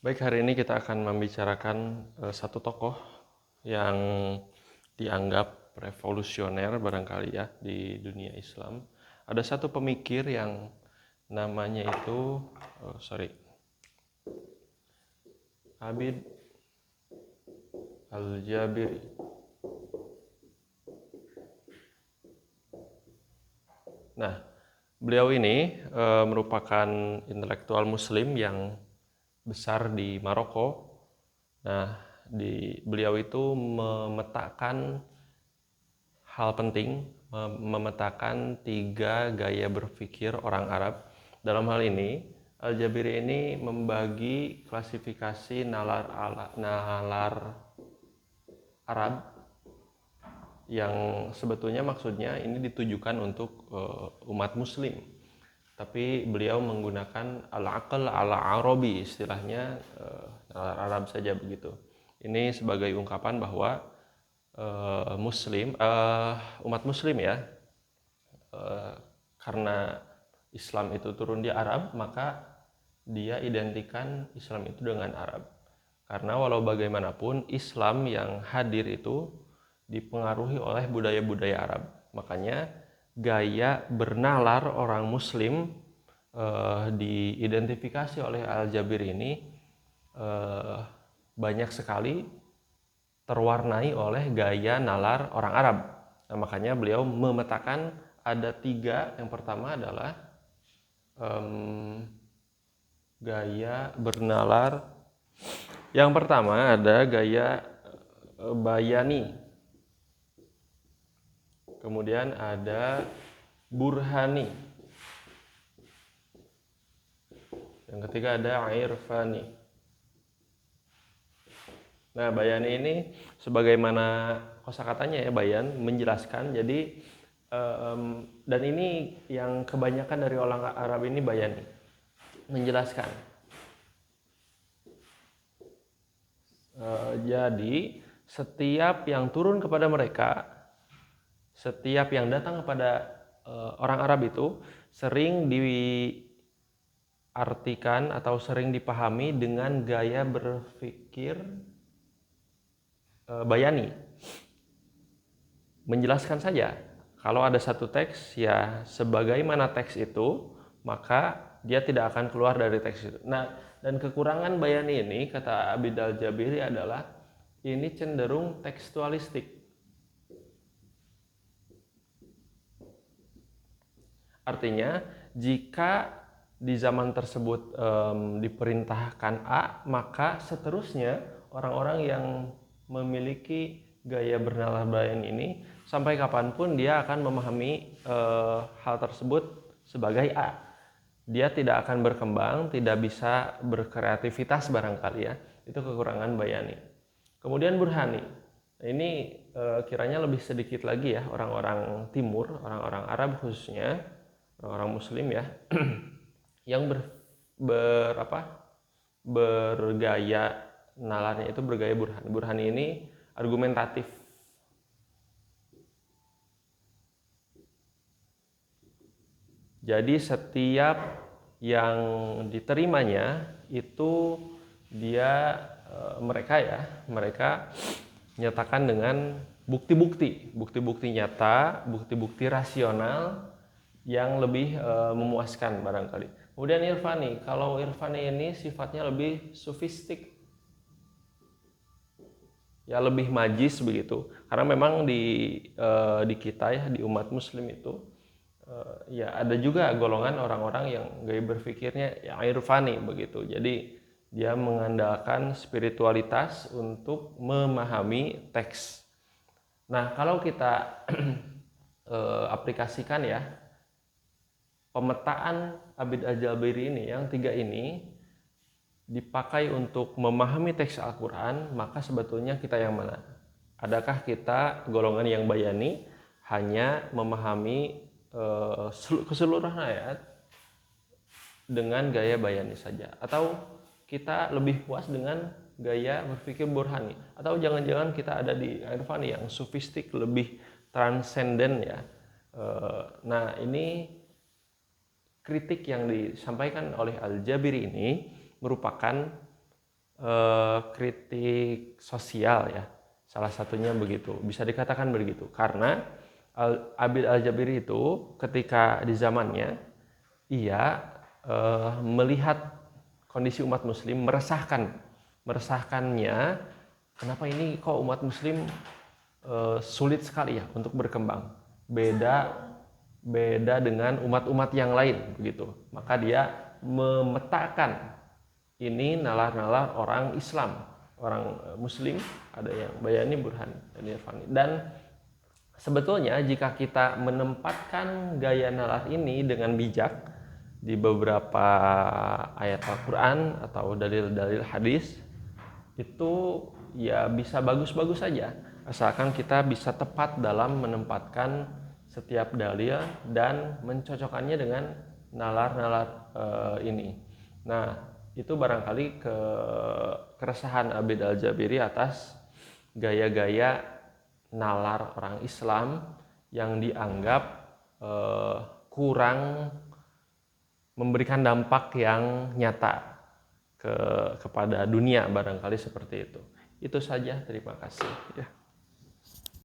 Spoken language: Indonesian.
Baik, hari ini kita akan membicarakan satu tokoh yang dianggap revolusioner barangkali ya di dunia Islam. Ada satu pemikir yang namanya itu Abid Al-Jabiri. Nah, beliau ini merupakan intelektual Muslim yang besar di Maroko. Nah, beliau itu memetakan hal penting, memetakan 3 gaya berpikir orang Arab. Dalam hal ini, Al-Jabiri ini membagi klasifikasi nalar Arab yang sebetulnya maksudnya ini ditujukan untuk umat Muslim. Tapi beliau menggunakan al-aql ala-arabi, istilahnya nalar Arab saja begitu. Ini sebagai ungkapan bahwa umat Muslim ya, karena Islam itu turun di Arab, maka dia identikan Islam itu dengan Arab. Karena walau bagaimanapun Islam yang hadir itu dipengaruhi oleh budaya-budaya Arab. Makanya gaya bernalar orang Muslim diidentifikasi oleh Al-Jabir ini banyak sekali terwarnai oleh gaya nalar orang Arab. Nah, makanya beliau memetakan ada 3. Yang pertama adalah gaya bernalar. Yang pertama ada gaya bayani. Kemudian ada burhani. Yang ketiga ada irfani. Nah, bayani ini sebagaimana kosakatanya ya, bayan, menjelaskan. Jadi dan ini yang kebanyakan dari orang Arab ini bayani, menjelaskan. Jadi setiap yang turun kepada mereka, setiap yang datang kepada orang Arab itu sering diartikan atau sering dipahami dengan gaya berpikir bayani. Menjelaskan saja. Kalau ada satu teks, ya sebagaimana teks itu, maka dia tidak akan keluar dari teks itu. Nah, dan kekurangan bayani ini, kata Abid Al-Jabiri adalah, ini cenderung tekstualistik. Artinya, jika di zaman tersebut diperintahkan A, maka seterusnya orang-orang yang memiliki gaya bernalar bayan ini sampai kapanpun dia akan memahami hal tersebut sebagai A. Dia tidak akan berkembang, tidak bisa berkreativitas barangkali ya. Itu kekurangan bayani. Kemudian burhani. Ini kiranya lebih sedikit lagi ya, orang-orang timur, orang-orang Arab khususnya, orang-orang Muslim ya, yang bergaya nalarnya itu bergaya burhani. Burhani ini argumentatif. Jadi setiap yang diterimanya itu mereka nyatakan dengan bukti-bukti nyata, bukti-bukti rasional yang lebih memuaskan barangkali. Kemudian irfani, kalau irfani ini sifatnya lebih sofistik, ya lebih majis begitu. Karena memang di kita ya, di umat Muslim itu ya ada juga golongan orang-orang yang gaya berpikirnya ya irfani begitu. Jadi dia mengandalkan spiritualitas untuk memahami teks. Nah, kalau kita aplikasikan ya, pemetaan Abid Al-Jabiri ini, yang 3 ini dipakai untuk memahami teks Al-Quran, maka sebetulnya kita yang mana? Adakah kita golongan yang bayani, hanya memahami keseluruhan ayat dengan gaya bayani saja, atau kita lebih puas dengan gaya berpikir burhani, atau jangan-jangan kita ada di irfani yang sofistik, lebih transenden ya. Nah, ini kritik yang disampaikan oleh Al-Jabiri ini merupakan kritik sosial ya. Salah satunya begitu, bisa dikatakan begitu. Karena Abid Al-Jabiri itu ketika di zamannya, ia melihat kondisi umat muslim, meresahkannya, kenapa ini kok umat muslim sulit sekali ya untuk berkembang. Beda dengan umat-umat yang lain begitu. Maka dia memetakan ini nalar-nalar orang Islam, orang Muslim, ada yang Bayani, Burhan, dan Irfani. Dan sebetulnya jika kita menempatkan gaya nalar ini dengan bijak di beberapa ayat Al-Quran atau dalil-dalil hadis, itu ya bisa bagus-bagus saja, asalkan kita bisa tepat dalam menempatkan setiap dalil dan mencocokkannya dengan nalar-nalar ini. Nah, itu barangkali keresahan Abid Al-Jabiri atas gaya-gaya nalar orang Islam yang dianggap kurang memberikan dampak yang nyata kepada dunia, barangkali seperti itu. Itu saja, terima kasih ya.